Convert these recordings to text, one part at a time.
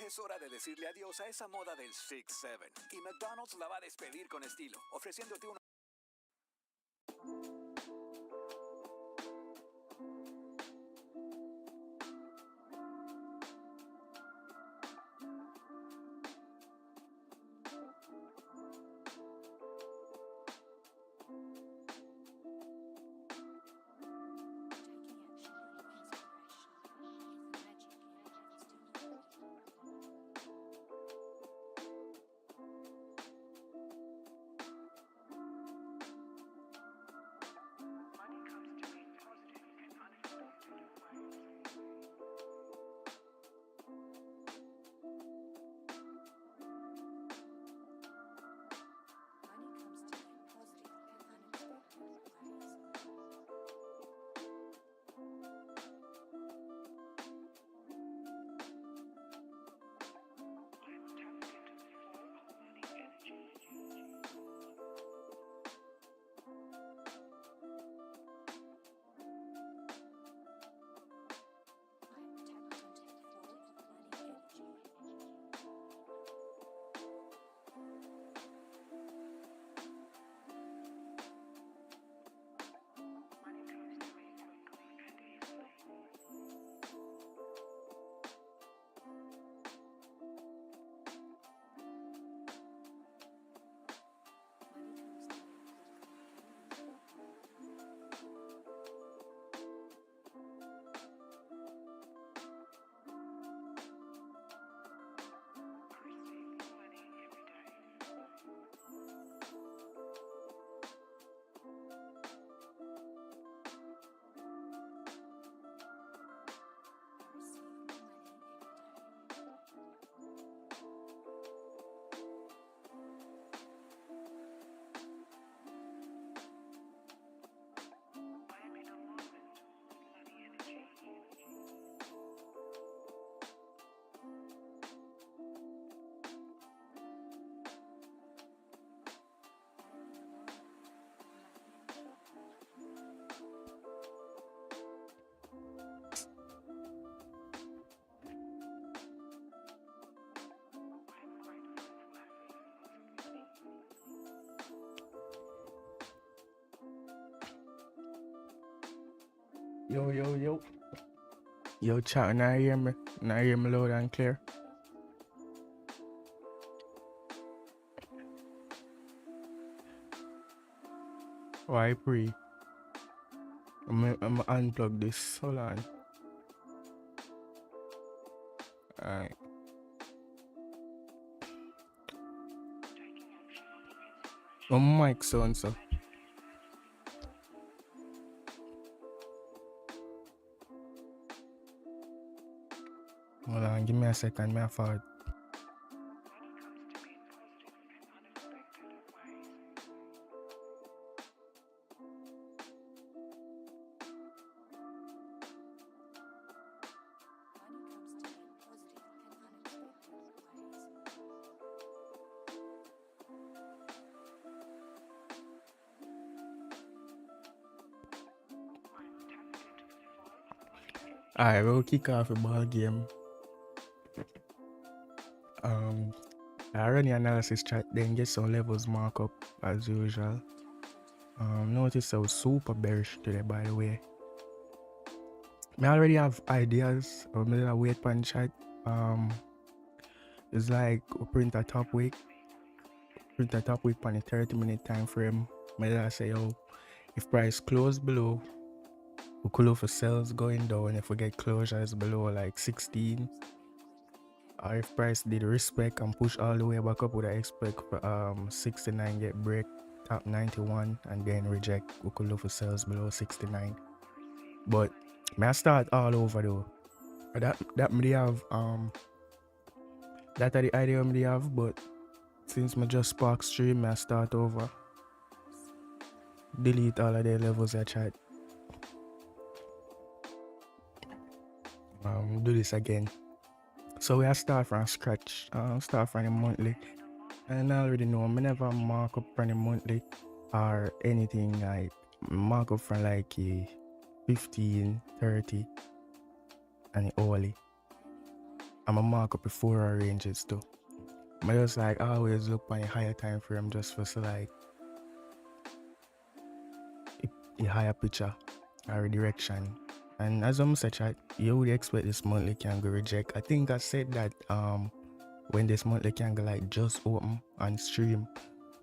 Es hora de decirle adiós a esa moda del 6-7 y McDonald's la va a despedir con estilo, ofreciéndote una... Yo. Yo, chat, now hear me? Now hear me loud and clear? Why pre? I'm unplug this. Hold on. Alright. My mic sound so. Hold on, give me a second, me a forward. Alright, we'll kick off a ball game. I run the analysis chat, then get some levels mark up as usual. Notice I was super bearish today, by the way. I already have ideas. I'm gonna wait for the chat. It's like we print a top wick on a 30-minute time frame. I say, if price close below, we could look for sales going down. If we get closures below like 16, or if price did respect and push all the way back up, would I expect for 69 get break top 91 and then reject. We could look for sales below 69. But may I start all over though. That may have that are the idea I have, but since I just spark stream, I start over. Delete all of the levels I tried. Do this again. So we start from scratch. Start from the monthly. And I already know I never mark up from the monthly or anything like mark up from like 15, 30 and the hourly. I'm a mark up before our ranges too. I just like always look on a higher time frame just for so like a higher picture or direction. And as I'm such a you would expect this monthly candle reject. I think I said that when this monthly candle like just open on stream,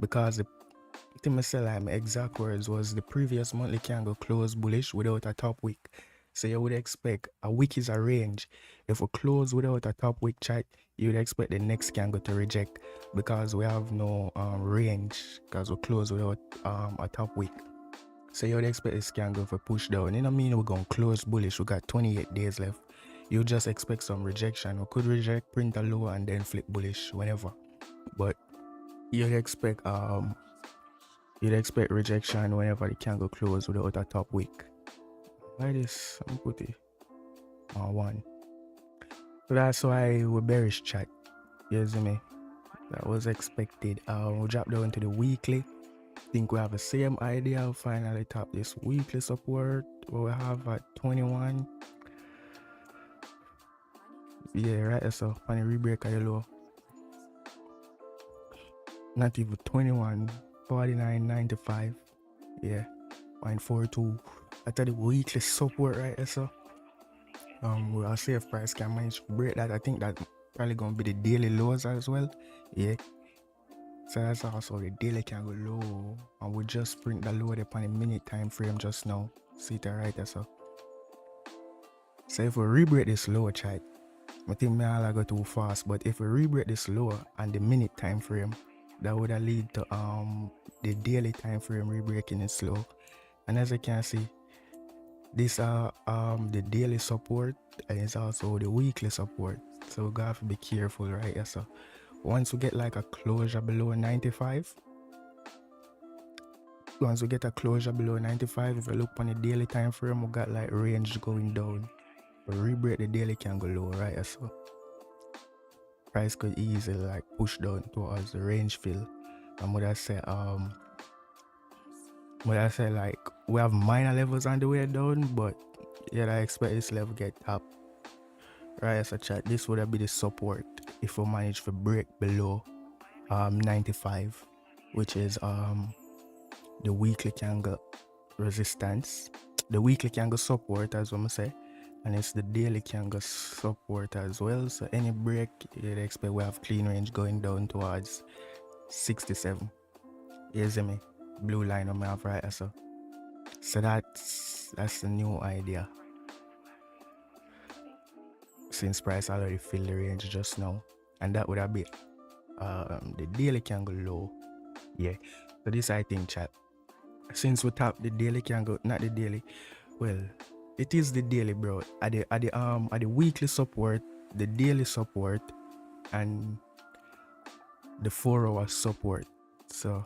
because the thing I said like my exact words was the previous monthly candle closed bullish without a top wick. So you would expect a wick is a range. If we close without a top wick chart, you would expect the next candle to reject because we have no range because we close without a top wick. So you would expect this candle to push down. You know what I mean? We're going to close bullish. We got 28 days left. You just expect some rejection. We could reject, print a low, and then flip bullish whenever. But you'd expect rejection whenever the candle close without a top wick. Like this, I'm put it on one. So that's why we bearish chat. You see me? That was expected. We'll drop down to the weekly. Think we have the same idea. We'll finally tap this weekly support. We have at 21. Yeah, right. So on the rebreak of the low. Not even 21. 49.95. Yeah. 0.42. That's the weekly support, right? So we'll see if price can manage to break that. I think that probably gonna be the daily lows as well. Yeah. So that's also the daily can go low, and we just print the low upon a minute time frame just now. See it right there, so if we rebreak this low chart, I think me all I go too fast, but if we rebreak this low and the minute time frame, that would lead to the daily time frame rebreaking is slow. And as you can see, these are the daily support, and it's also the weekly support. So we gotta have to be careful right here. So once we get like a closure below 95, once we get a closure below 95, if we look on the daily time frame, we got like range going down. We rebreak the daily can go low right here. So price could easily like push down towards the range fill. And what I say like we have minor levels on the way down, but yeah, I expect this level get up. Right, so chat, this would be the support if we manage to break below 95, which is the weekly candle resistance, the weekly candle support as I'm say, and it's the daily candle support as well. So any break, you'd expect we have clean range going down towards 67. You see me? Blue line on my have right, so that's the new idea. Since price already filled the range just now, and that would have been the daily candle low. Yeah, so this I think chat, since we tap the daily candle, not the daily, well, it is the daily, bro. At the weekly support, the daily support, and the 4-hour support. So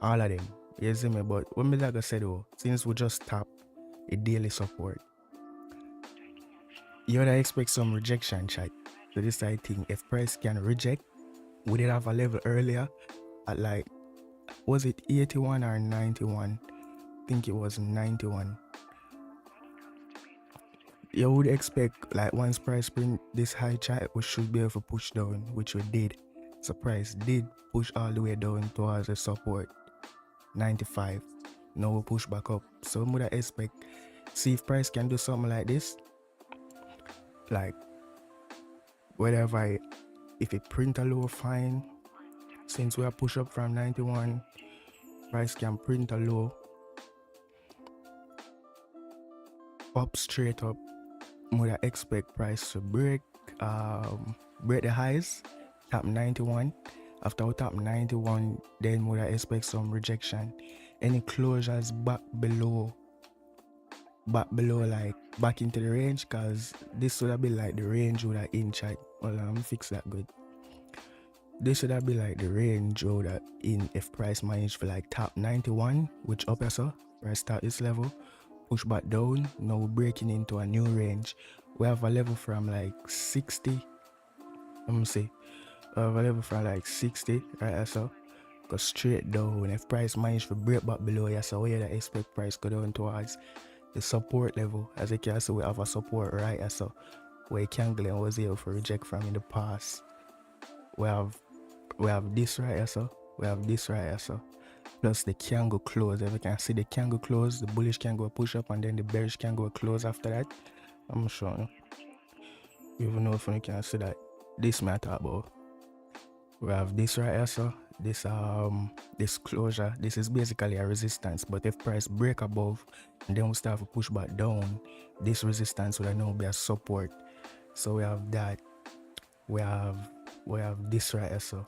all of them, you see me? But what me like I said though, since we just tap a daily support, you would expect some rejection chat. So this I think, if price can reject, we did have a level earlier at like, was it 81 or 91? I think it was 91. You would expect like once price print this high chart, we should be able to push down, which we did. So price did push all the way down towards the support 95. Now we push back up. So we would expect, see if price can do something like this, like whatever, if it print a low, fine. Since we are push up from 91, price can print a low up, straight up. Would expect price to break the highs, tap 91. After we tap 91, then would expect some rejection. Any closures back below, like back into the range, because this would have been like the range would have in chat. Well, I'm fix that good. This should have been like the range would have in if price managed for like tap 91, which up so price start this level, push back down. Now we're breaking into a new range. We have a level from like 60. Let me see. We have a level from like 60, right? So go straight down. If price managed to break back below, yeah, so we expect price go down towards the support level. As you can see, we have a support right, so where candle was able to reject from in the past. We have this right here, so we have this right here, so plus the candle close. If you can see the candle close, the bullish candle push up, and then the bearish candle close after that. I'm showing you. Even know if you can see that. This matter about. We have this right here, so this closure. This is basically a resistance, but if price break above and then we start to push back down, this resistance will now be a support. So we have that. We have this right here, so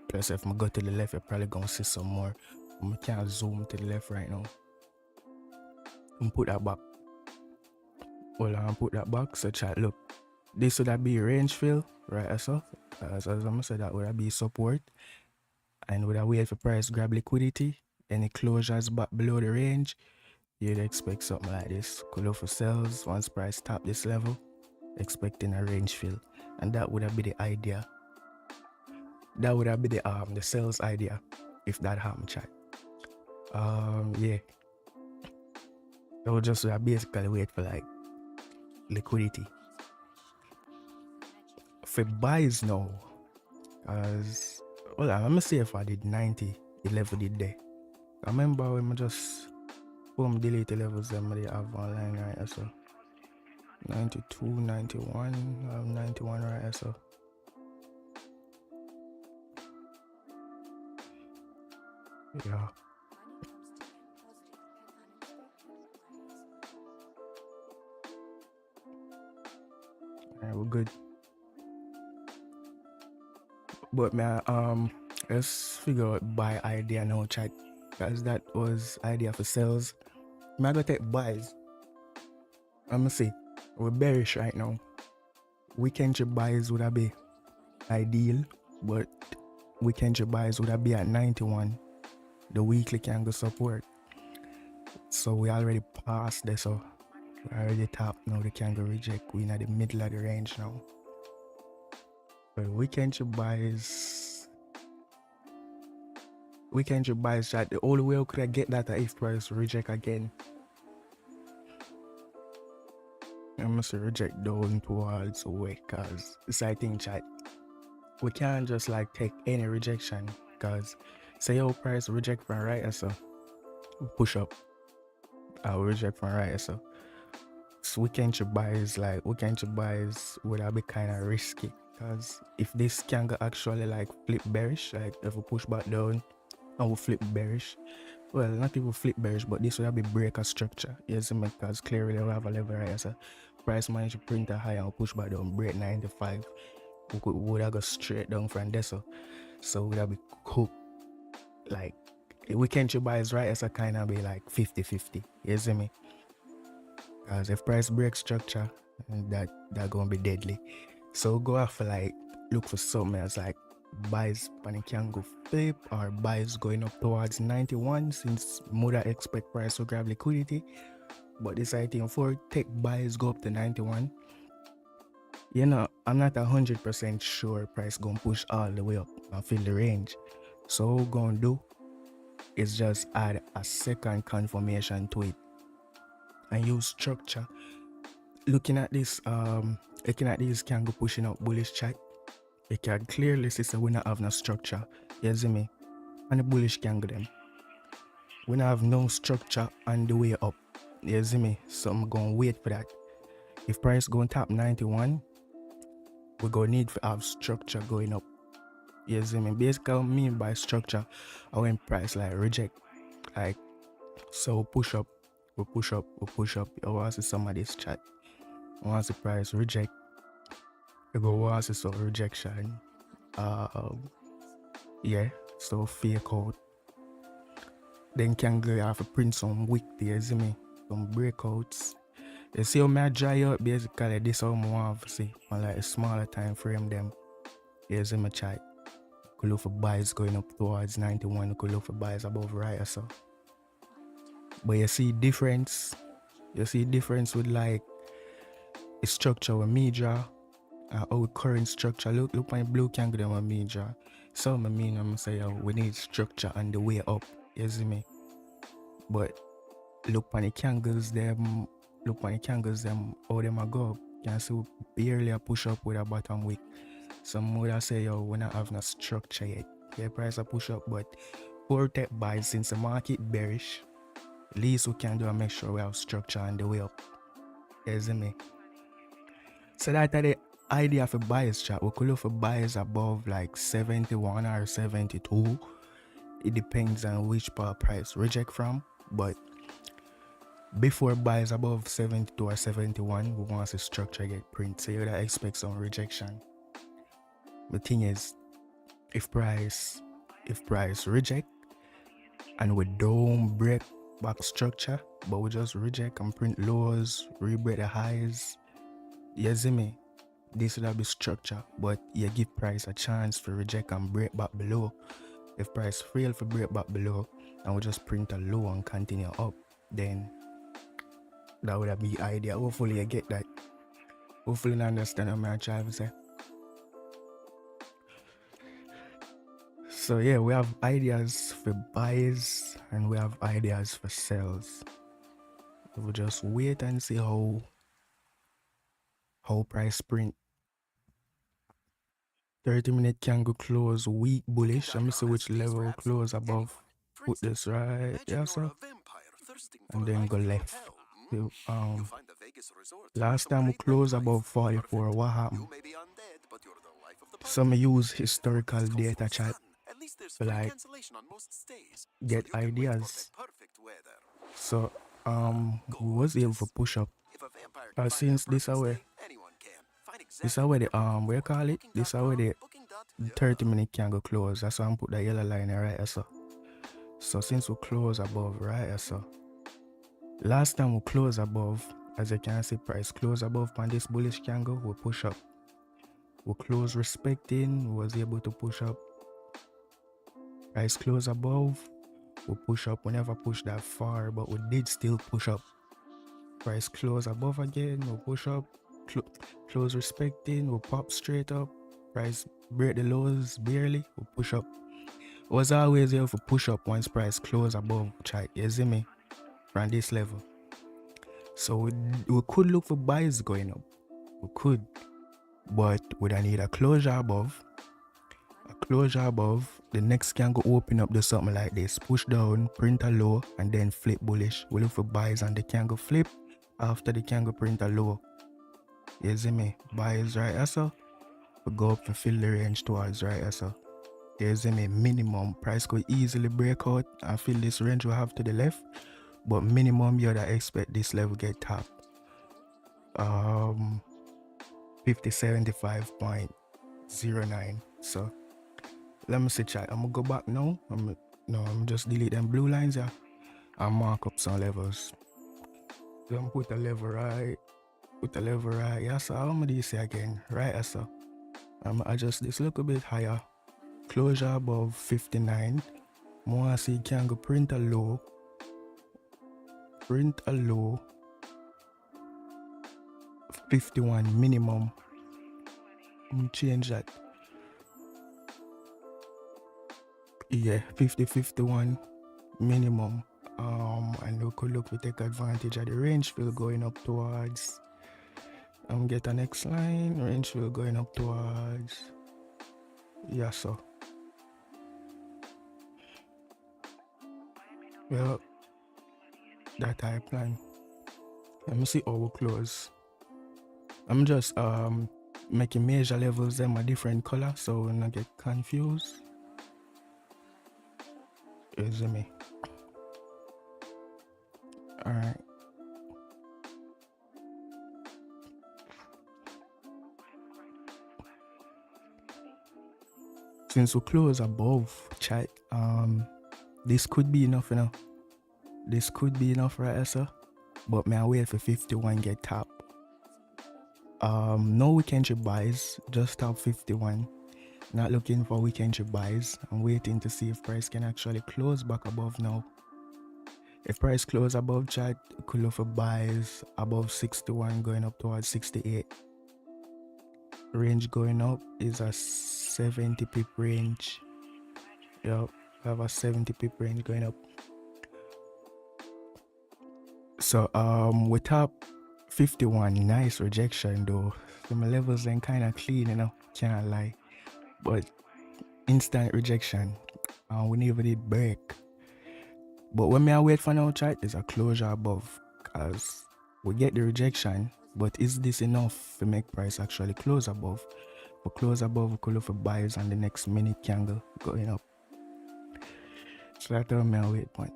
plus if I go to the left, you're probably gonna see some more. I can't zoom to the left right now. And put that back. Hold on, put that back. So chat, look, this would be range fill right here, so as I'm gonna say, that would be support, and would I wait for price grab liquidity, any closures back below the range, you'd expect something like this. Could look for sales once price tap this level, expecting a range fill, and that would have been the idea. That would have been the sales idea if that happened, chat. Yeah, I would just basically wait for like liquidity for buys now, as well. I'm gonna see if I did 90 the level did there. I remember when I just delete the levels that I have online right here, so 92, 91, 91 right here, so yeah. Alright, we're good. But man, let's figure out buy idea now, chat, because that was idea for sales. I'm gonna take buys. I'm gonna see, we're bearish right now. Weekend buys would have be ideal, but weekend buys would have be at 91. The weekly candle support. So we already passed this, so we already tapped now the candle reject. We're in the middle of the range now. But weekend buys, chat, the only way we could get that if price reject again. I must reject down towards away, cause it's I think, chat, we can't just like take any rejection, cause say your price reject from right, so push up. I'll reject from right, so weekend buys would have be kind of risky, because if this can actually like flip bearish, like if we push back down and we flip bearish, well, not even flip bearish, but this would have be break a structure. Yes, because clearly we have a level right, so price managed to print a high and push back down, break 95. We would have go straight down from there, so would have be cooked. Like weekend buys right, so kind of be like 50-50. You see me? Because if price breaks structure, that gonna be deadly. So go after like look for something else like buys when it can go flip, or buys going up towards 91, since mother expect price to grab liquidity. But this I think for take buys go up to 91. You know, I'm not 100% sure price gonna push all the way up and fill the range. So what we're gonna do is just add a second confirmation to it and use structure. Looking at this candle pushing up bullish, chat, you can clearly see that we not have no structure. You see me? And the bullish candle them, we not have no structure on the way up. You see me? So I'm gonna wait for that. If price going tap 91, we're gonna need to have structure going up. You see me? Basically what I mean by structure, I when price like reject, like so push up, we push up. I want to see some of this, chat. I want to see price reject. I go want to see some rejection. Yeah, so fake out. Then can go have to print some wick there, see me? Some breakouts. You see how I dry out, basically this how I want to see on like a smaller time frame them. You see my chat. Could look for buys going up towards 91, you could look for buys above right or so. But you see difference with like the structure with me draw, our current structure. Look my blue candle with me draw. So I mean I'm say we need structure on the way up, you see me? But look on the candles them, how them a go up. Can see we barely a push up with a bottom wick. Some would have say, yo, we not have no structure yet. Yeah, price a push up, but for tech buys, since the market bearish, least we can do is make sure we have structure on the way up. You see me? So that's the idea for buyers chat. We could look for buyers above like 71 or 72. It depends on which part price reject from. But before buyers above 72 or 71, we want to see structure get print. So you gotta expect some rejection. The thing is, if price reject and we don't break back structure, but we just reject and print lows, re-break the highs, you see me? This would be structure, but you give price a chance for reject and break back below. If price fail for break back below and we just print a low and continue up, then that would be the idea. Hopefully you get that. Hopefully you understand what I'm trying to say. So yeah, we have ideas for buys and we have ideas for sells. We'll just wait and see how price print. 30-minute candle close weak bullish. Let me see which level close above. Put this right, yeah, sir. And then go left. Last time we closed above 44, what happened? Some use historical data chat to like get ideas. So we was able to push up. Since this away the what you call it? This away the 30-minute candle close. That's why I put the yellow line right here, so. So since we close above right here, so. Last time we close above, as you can see, price close above on this bullish candle, we push up. We close respecting, we was able to push up. Price close above, we push up. We never push that far, but we did still push up. Price close above again, we push up. Close respecting, we pop straight up. Price break the lows barely, we push up. Was always here for push up once price close above, chat. You see me? From this level. So we could look for buys going up. We could. But we don't need a closure above. A closure above. The next can go open up, do something like this. Push down, print a low, and then flip bullish. We look for buys and the can go flip after the can go print a low. You see me? Buys right here, so. We go up and fill the range towards right here, so. You see me? Minimum price could easily break out and fill this range we have to the left. But minimum you would expect this level get tapped. 5075.09. So let me see chat. I'm gonna go back now. I'm just delete them blue lines here and mark up some levels. Then put the level right. Yeah, so how am I say again? Right, so I'm gonna adjust this a little bit higher. Closure above 59. More see can go print a low. 51 minimum. Change that. Yeah, 51 minimum. And we could look to take advantage of the range fill going up towards. Get a next line. Range fill going up towards. Yeah, so. Well, that type line. Let me see how we close. I'm just making major levels them a different color so we don't get confused. You see me? Alright. Since we close above chat, this could be enough, you know. This could be enough right here, sir. But may I wait for 51 get tapped. No weekend buys, just top 51. Not looking for weekend buys. I'm waiting to see if price can actually close back above now. If price close above chat, could look for buys above 61 going up towards 68. Range going up is a 70 pip range. Yep, we have a 70 pip range going up. So we top 51, nice rejection though. So my levels then kind of clean, you know, can't lie. But instant rejection, we never did break. But when I wait for now chat is a closure above, cause we get the rejection, but is this enough to make price actually close above? For close above, we could look for buys on the next minute candle going up. So that's my wait point.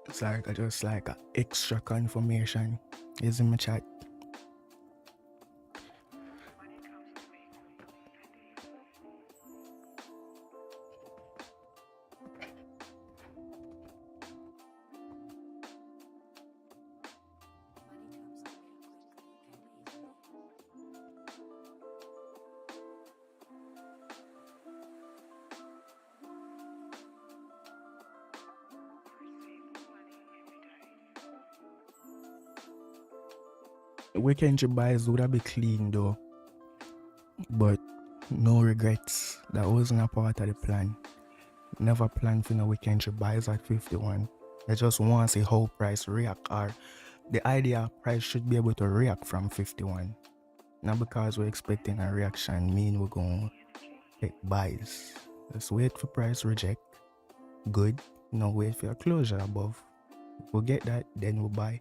It's like just like a extra confirmation is in my chat. Weekend buys would have been clean though, but no regrets. That wasn't a part of the plan. Never planned for no weekend buys at 51. I just want to see how price react, or the idea price should be able to react from 51. Not because we're expecting a reaction mean we're going to take buys. Let's wait for price reject. Good. No wait for a closure above. If we get that, then we'll buy.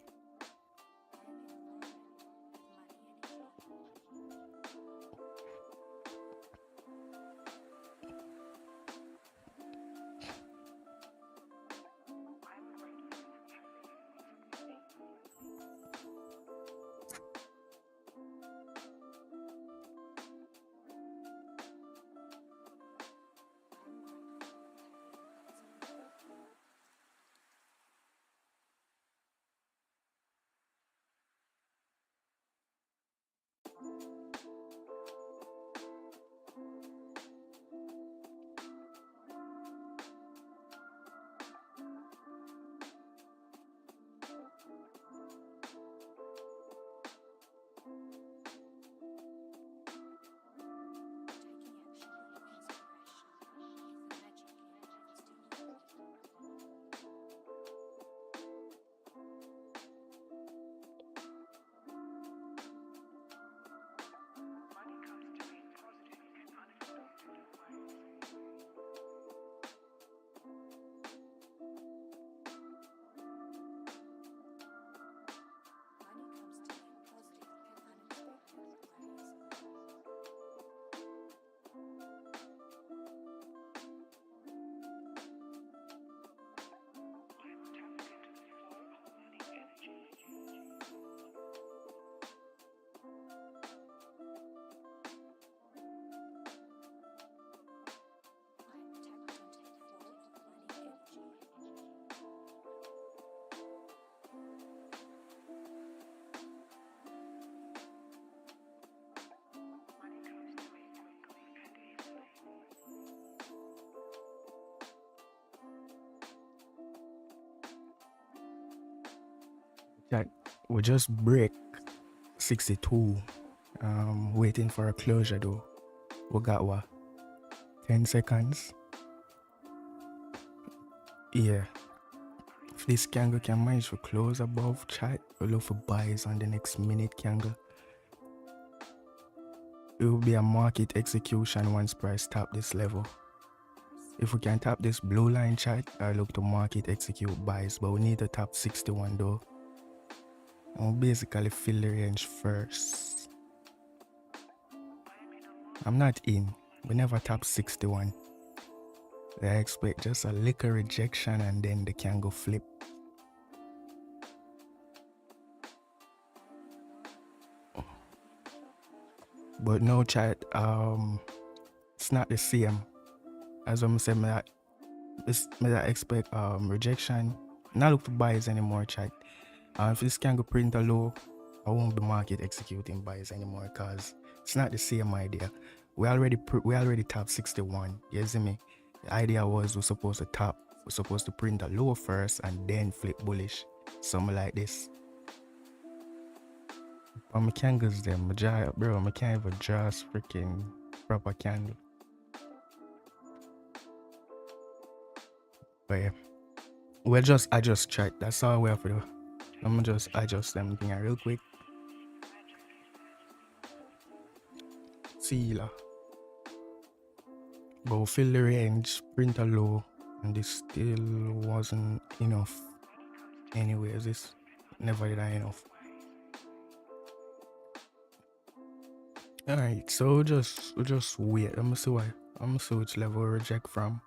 That we just break 62. Waiting for a closure though. We got what? 10 seconds. Yeah. If this candle can manage to close above chat, we'll look for buys on the next minute candle. It will be a market execution once price tap this level. If we can tap this blue line chat, I look to market execute buys, but we need to tap 61 though. And we'll basically fill the range first. I'm not in. We never tap 61. I expect just a little rejection and then the candle flip. But no chat, it's not the same. As I'm saying, I expect rejection. Not look for buys anymore, chat. If this candle print a low, I won't be market executing buys anymore because it's not the same idea. We already tapped 61. You see me? The idea was we're supposed to print a low first and then flip bullish, something like this. But my candles them, bro, I can't even draw freaking proper candle. But yeah, we'll just adjust chart. That's all we have to do. I'm gonna just adjust them thing real quick. See la. But we fill the range, print a low, and this still wasn't enough. Anyways, this never did enough. Alright, so we'll just wait. I'm gonna see why. I'm gonna see which level we reject from.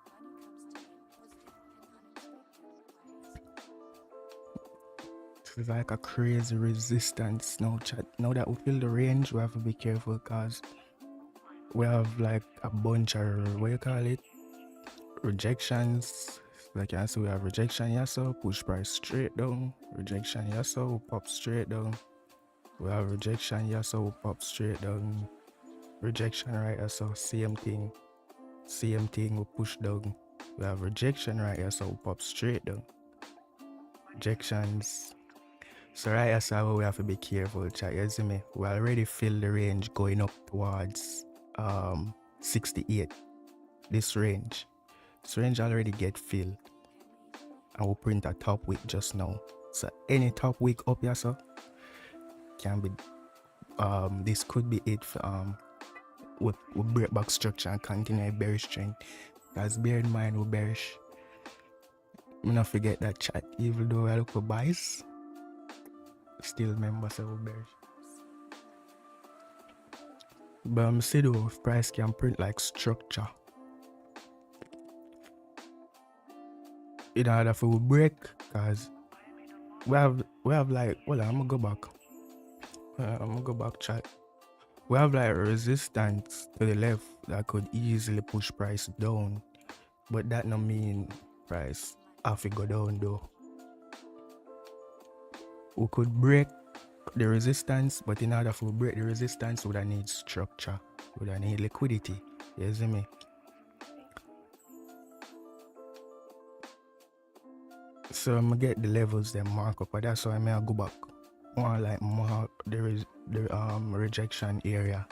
It's like a crazy resistance now, chat. Now that we fill the range, we have to be careful because we have like a bunch of, what you call it, rejections. Like you see, we have rejection here, so push price straight down. Rejection here, so pop straight down. We have rejection here, so pop straight down. Rejection right here, so same thing. Same thing, we push down. We have rejection right here, so we pop straight down. Rejections. So right here, so we have to be careful, chat. You see me? We already fill the range going up towards 68. This range already get filled. And we'll print a top wick just now. So any top wick up here, so can be this could be it for we'll break back structure and continue a bearish trend. Because bear in mind we bearish. I'm not forget that chat, even though I look for buys, still remember so we bearish. But I'm see though if price can print like structure. In order for we break, cause we have like, well, I'm gonna go back chat. We have like resistance to the left that could easily push price down, but that not mean price have to go down though. We could break the resistance, but in order for break the resistance, we would need structure, we would need liquidity. You see me? So I'm gonna get the levels then mark up, but that's why I'm gonna go back more like more the rejection area.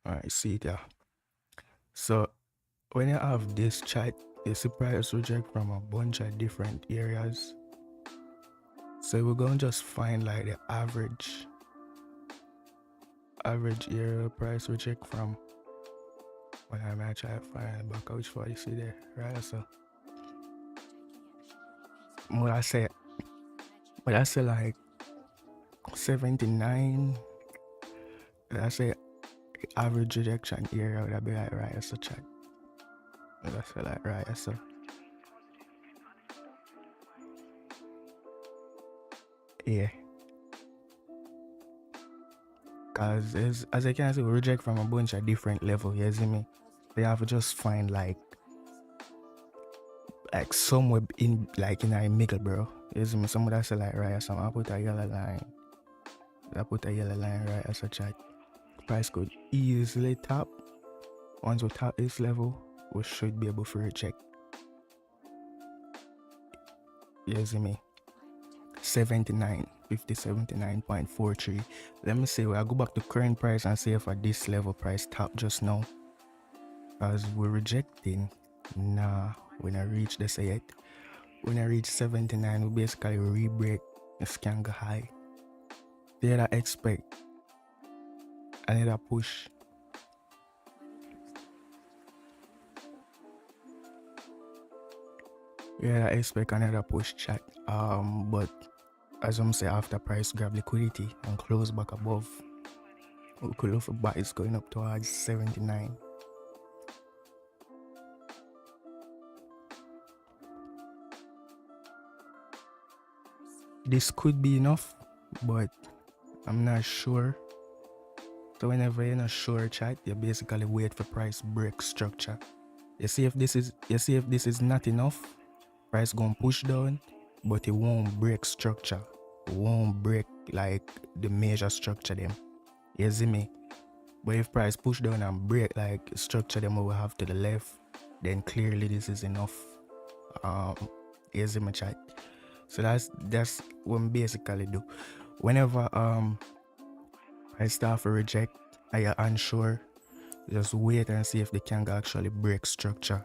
Alright, see it there. So when you have this chart, you see price reject from a bunch of different areas. So we're gonna just find like the average area price reject from. When I'm gonna try to find back out which one you see there, right? So what I say like 79. I say average rejection area would be like right, so check. I say like right, so. Yeah. Cause as I can see, we reject from a bunch of different levels, you see me? They have to just find like somewhere in a middle, bro. You see me? Somewhere that's like right, so I put a yellow line. Right as a chat. Price could easily tap. Once we tap this level, we should be able to reject. You see me? 79.43. Let me see, I'll go back to current price and see if at this level price tap just now. As we're rejecting, nah, when I reach this yet. When I reach 79, we basically re-break the scan go high. There I expect another push. Yeah, I expect another push chat. But as I'm saying, after price grab liquidity and close back above, we could look for buys going up towards 79. This could be enough, but I'm not sure. So whenever you're not sure, chat, you basically wait for price break structure. You see if this is not enough, price gonna push down, but it won't break structure. It won't break like the major structure them. You see me? But if price push down and break like structure them we will have to the left, then clearly this is enough. You see my chat. So So that's what we basically do. Whenever I start to reject, I are unsure, just wait and see if the candle actually break structure.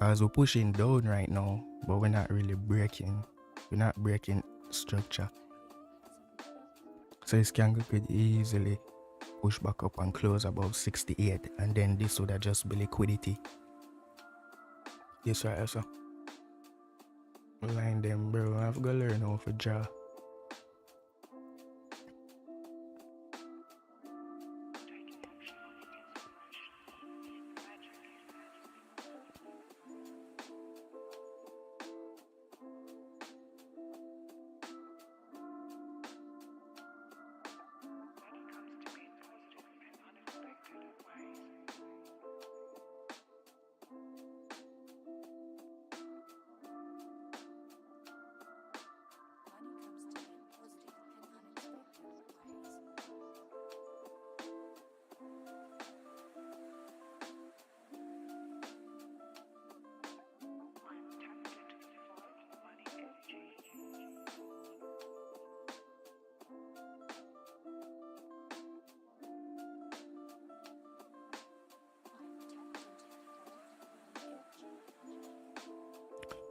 As we're pushing down right now, but we're not really breaking. We're not breaking structure. So this candle could easily push back up and close above 68, and then this would just be liquidity. Yes, right, so line them, bro. I've got to learn how to draw.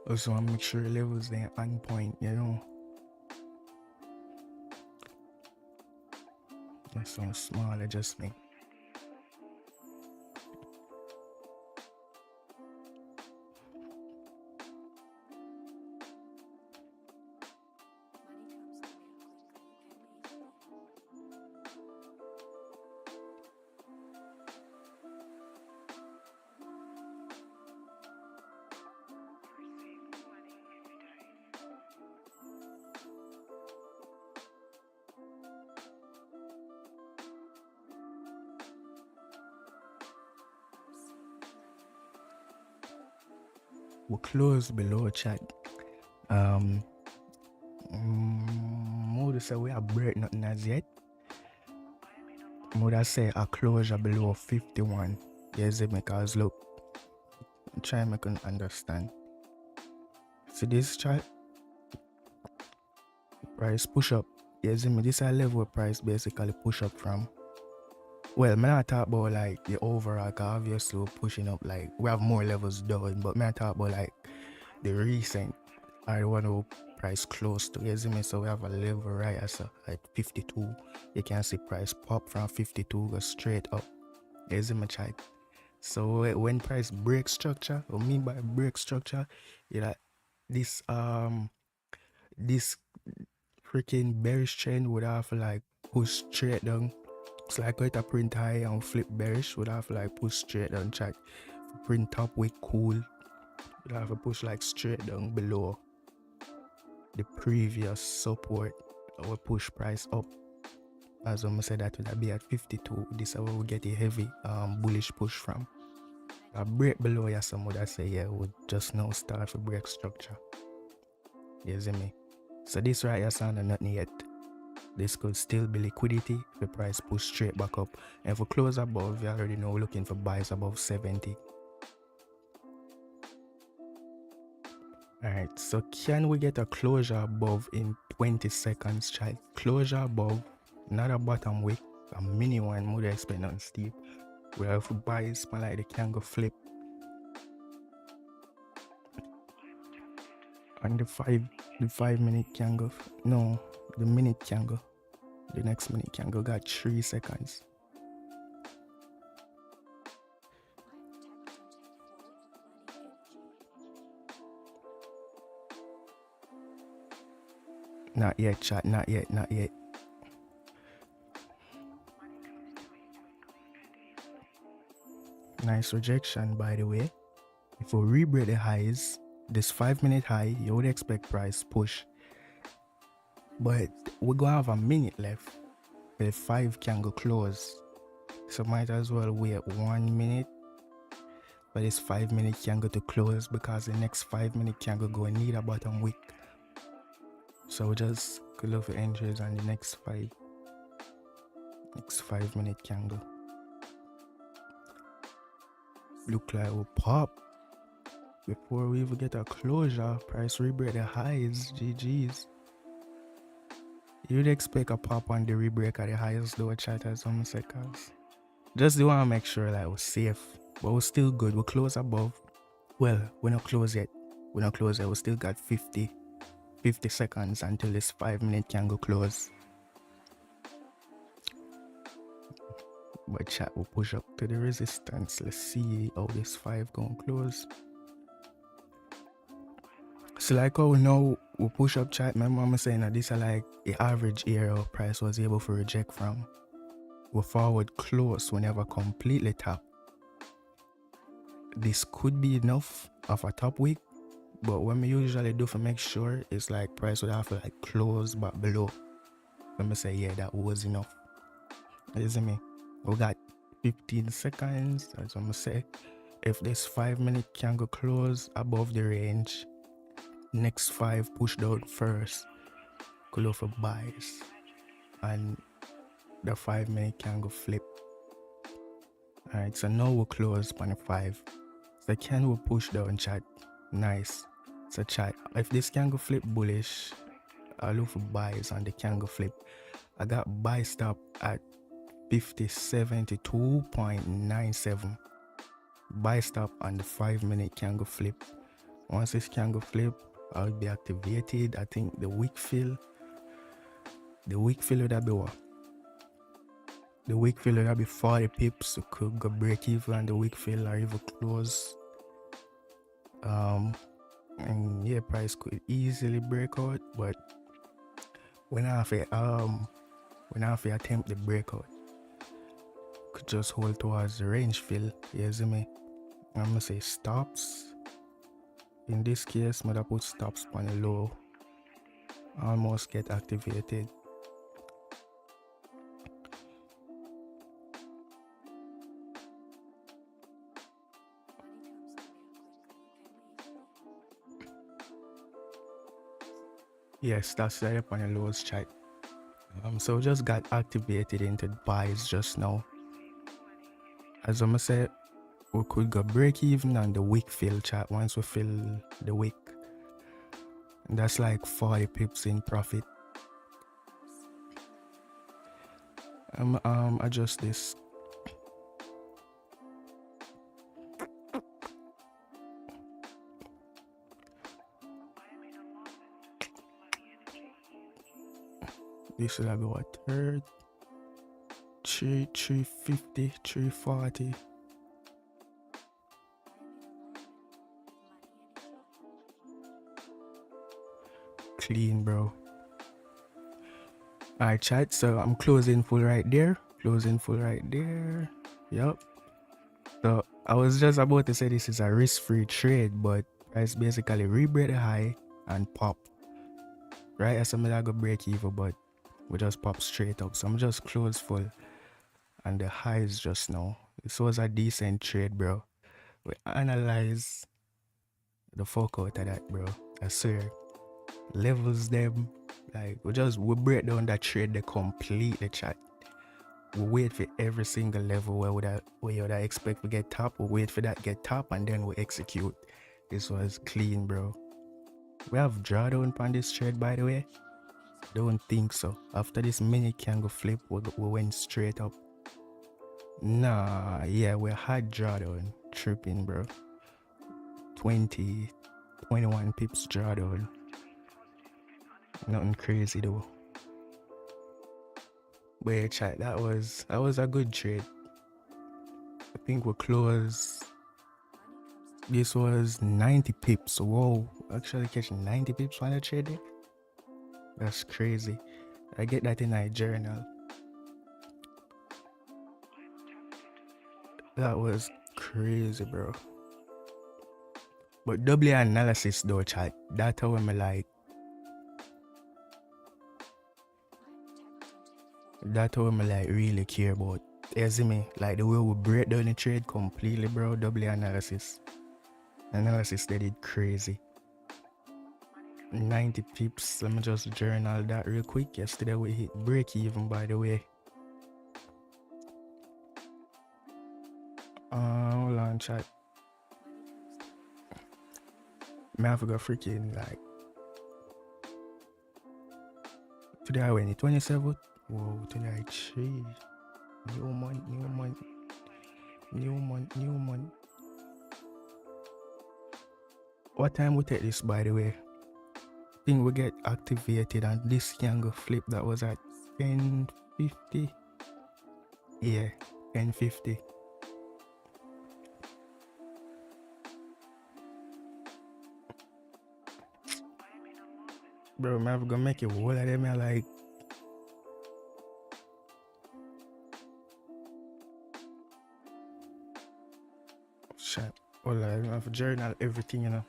Also, I make sure levels there on point, you know. That's some small adjustment. We close below chat. Would say we have break nothing as yet. Would say a closure below 51. Yes, because look, try and make you understand. See this chart? Price push up. Yes, this is a level where price basically push up from. Well, I'm not talk about like the overall, cause obviously we're pushing up, like we have more levels down, but I'm not talk about like the recent, I want to price close to, you see me? So we have a level right at 52. You can see price pop from 52, go straight up. You see me, child? So when price break structure, what I mean by break structure, you know, this freaking bearish trend would have like push straight down. It's like going to print high and flip bearish, would have like push straight down, check. Print top wick cool, would have to push like straight down below the previous support, or push price up. As I said, that would be at 52. This is where we get a heavy bullish push from. A break below, yeah, some would say, yeah, would just now start to break structure. You see me? So this right here sound nothing yet. This could still be liquidity if the price push straight back up. And if we close above, you already know we're looking for buys above 70. Alright, so can we get a closure above in 20 seconds, child? Closure above, not a bottom wick, a mini one, would expect nothing steep. We have buys, like the candle flip. And the 5 minute candle, no, the minute candle. The next minute candle got 3 seconds. Not yet, chat, not yet. Nice rejection, by the way. If we re-break the highs, this 5 minute high, you would expect price push. But we're gonna have a minute left. The 5 candle close. So might as well wait 1 minute for this 5 minute candle to close, because the next 5 minute candle go need a bottom wick. So we just could look for entries on the next 5 minute candle. Look like we'll pop. before we even get a closure, price rebreak the highs, GG's. You'd expect a pop on the rebreak at the highest though, chat as some seconds. Just do want to make sure that we're safe, but we're still good. We're close above. Well, we're not close yet. We're not close yet. We still got 50 seconds until this 5-minute candle close. But chat will push up to the resistance. Let's see how this 5 gonna close. So like how we know we push up, chat. Remember I'm saying that this is like the average area price was able to reject from. We're forward close, we never completely tap. This could be enough of a top wick, but what we usually do to make sure is like price would have to like close back below. Let me say yeah, that was enough. You see me? We got 15 seconds, as I'm gonna say. If this 5-minute candle close above the range, next 5 push down first, could go for buys, and the 5-minute candle flip. Alright, so now we'll close on the 5. So can we push down, chat? Nice. So chat, if this candle flip bullish, I'll look for buys on the candle flip. I got buy stop at 5072.97. Buy stop on the 5-minute candle flip. Once this candle flip, I'll be activated. I think the wick fill would be what? The wick fill would be 40 pips. So could go break even on the wick fill or even close. And yeah, price could easily break out, but when I have to attempt the breakout, could just hold towards the range fill. You see me? I'm gonna say stops. In this case, I'm gonna put stops on the low. Almost get activated. Yes, that's right up on the lows, chat. So just got activated into buys just now. As I'm gonna say, we could go break even on the wick fill, chat. Once we fill the wick, and that's like 40 pips in profit. Adjust this. This should be what, third? 350, 340. Clean, bro. Alright, chat. So I'm closing full right there. Yep. So I was just about to say this is a risk-free trade, but it's basically rebreak the high and pop. Right? As I'm gonna break even, but we just pop straight up. So I'm just close full. And the highs just now. This was a decent trade, bro. We analyze the fuck out of that, bro. I swear. Levels them. Like we break down that trade the completely, chat. We wait for every single level where you would expect to get top. We wait for that get top and then we execute. This was clean, bro. We have drawdown on this trade, by the way. Don't think so. After this mini candle flip, we went straight up. Nah, yeah, we had drawdown. Tripping, bro. 21 pips drawdown. Nothing crazy though. But yeah, chat, that was a good trade. I think we closed. This was 90 pips. Whoa, actually catching 90 pips on the trade there? That's crazy. I get that in my journal. That was crazy, bro. But double analysis though, chat. That's how I'm like. That's how I'm like really care about. You see me? Like the way we break down the trade completely, bro. Double analysis. Analysis they did crazy. 90 pips. Let me just journal that real quick. Yesterday we hit break even, by the way. Hold on, chat. Me have to go freaking like today I went 27th. Whoa, today 3. New month. What time we take this, by the way? Thing we get activated and this can go flip. That was at 10:50. Yeah, 10:50. Bro, I'm gonna make it whole of them. I like. Shit. Well, I have a journal, everything, you know.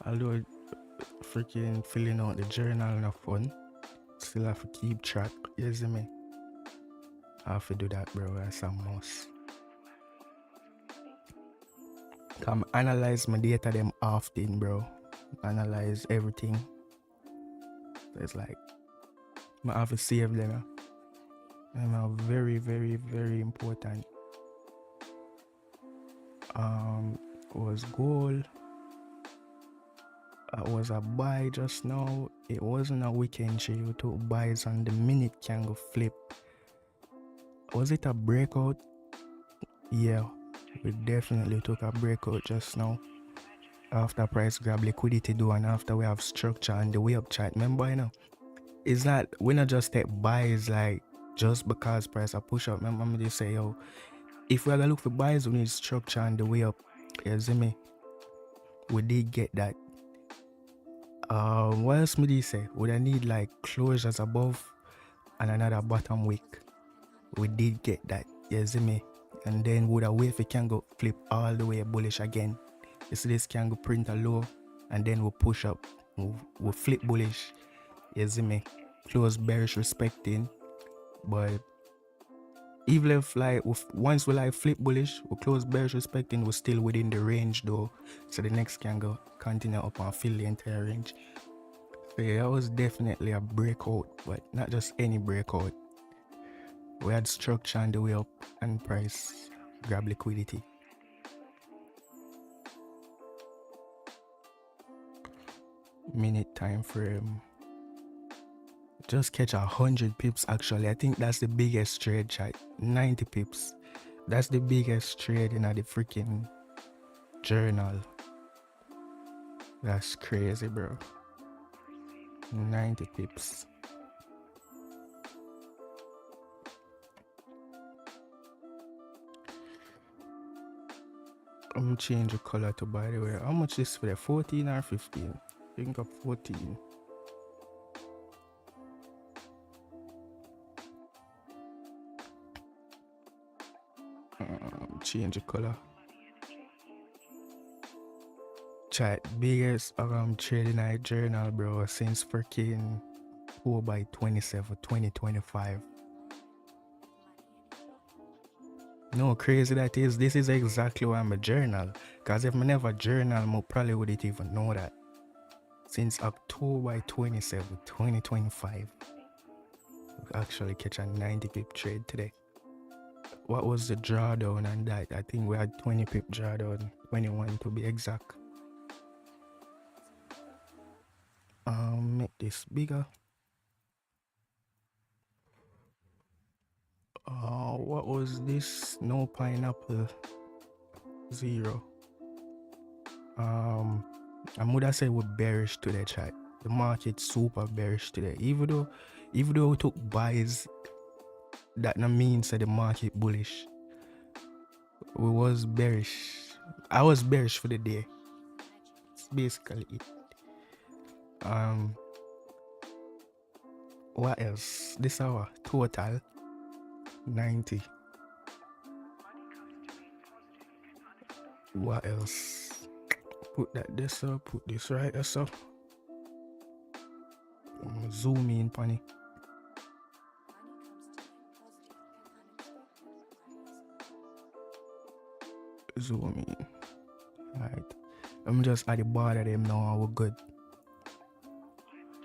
Although freaking filling out the journal no fun, still have to keep track. You see me? I have to do that, bro. That's a must. Come analyze my data them often, bro. Analyze everything. So it's like I have to save them. Them are very, very, very important. Was goal. It was a buy just now. It wasn't a weekend trade. We took buys on the minute can go flip. Was it a breakout? Yeah, we definitely took a breakout just now. After price grab liquidity do and after we have structure and the way up chart. Remember, you know, it's not, we not just take buys like just because price a push up. Remember they say, yo, if we're gonna look for buys, we need structure and the way up. You see me? We did get that. What else me did say? Would I need like closures above and another bottom wick? We did get that. You see me? And then would I wait if it can go flip all the way bullish again? You see this can go print a low and then we'll push up. We'll flip bullish. You see me? Close bearish respecting. But even if like once we like flip bullish, we close bearish respecting, we're still within the range though. So the next can go continue up and fill the entire range. So yeah, that was definitely a breakout, but not just any breakout. We had structure on the way up and price grab liquidity. Minute time frame. Just catch 100 pips actually. I think that's the biggest trade, chat. 90 pips. That's the biggest trade in the freaking journal. That's crazy, bro. 90 pips. I'm gonna change the color to, by the way. How much is for the 14 or 15? I think of 14. Change the color. Chat, biggest trade in our journal, bro, since freaking 4/27, 2025. No, crazy that is. This is exactly why I'm a journal. Cause if I never journal, I probably wouldn't even know that. Since October 27, 2025, we actually catch a 90 pip trade today. What was the drawdown on that? I think we had 20 pip drawdown, 21 to be exact. Make this bigger. What was this? No pineapple. 0. I would have said we're bearish today, chat. The market super bearish today. Even though we took buys, that not means that the market bullish. We was bearish. I was bearish for the day. It's basically it. What else? This hour total 90. What else? Put that this up, put this right this up. Zoom in, Pani. Zoom in. Alright. I'm just at the border them now, we're good.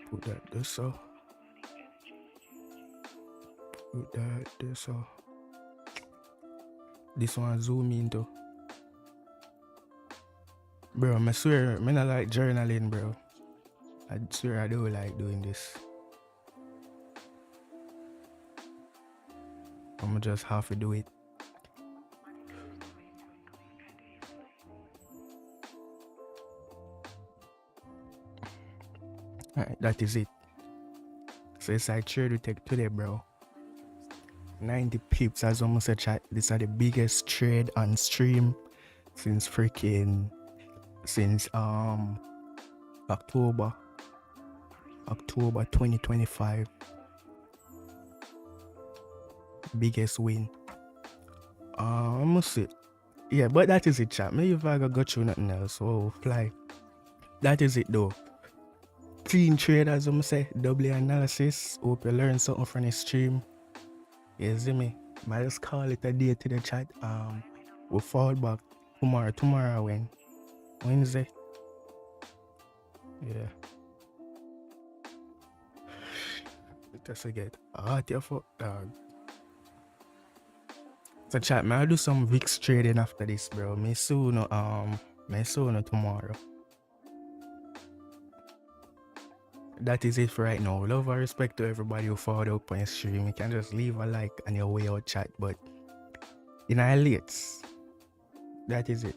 Put that this up. Put that this up. This one zoom in too. Bro, I swear, I not like journaling, bro. I swear I do like doing this. I'ma just have to do it. Alright, that is it. So it's like trade we take today, bro. 90 pips, as almost a chat. These are the biggest trade on stream since October 2025. Biggest win. I must say, yeah, but that is it, chat. Maybe if I go through nothing else, so fly. That is it though. Clean trade, as I'm say, double analysis. Hope you learn something from the stream. You see me? Might just call it a day to the chat. We'll fall back tomorrow when Wednesday. Yeah. Just forget. Your fuck, dog. So chat, man, I'll do some VIX trading after this, bro. Me soon tomorrow. That is it for right now. Love and respect to everybody who followed up on your stream. You can just leave a like on your way out, chat. But in our lates, that is it.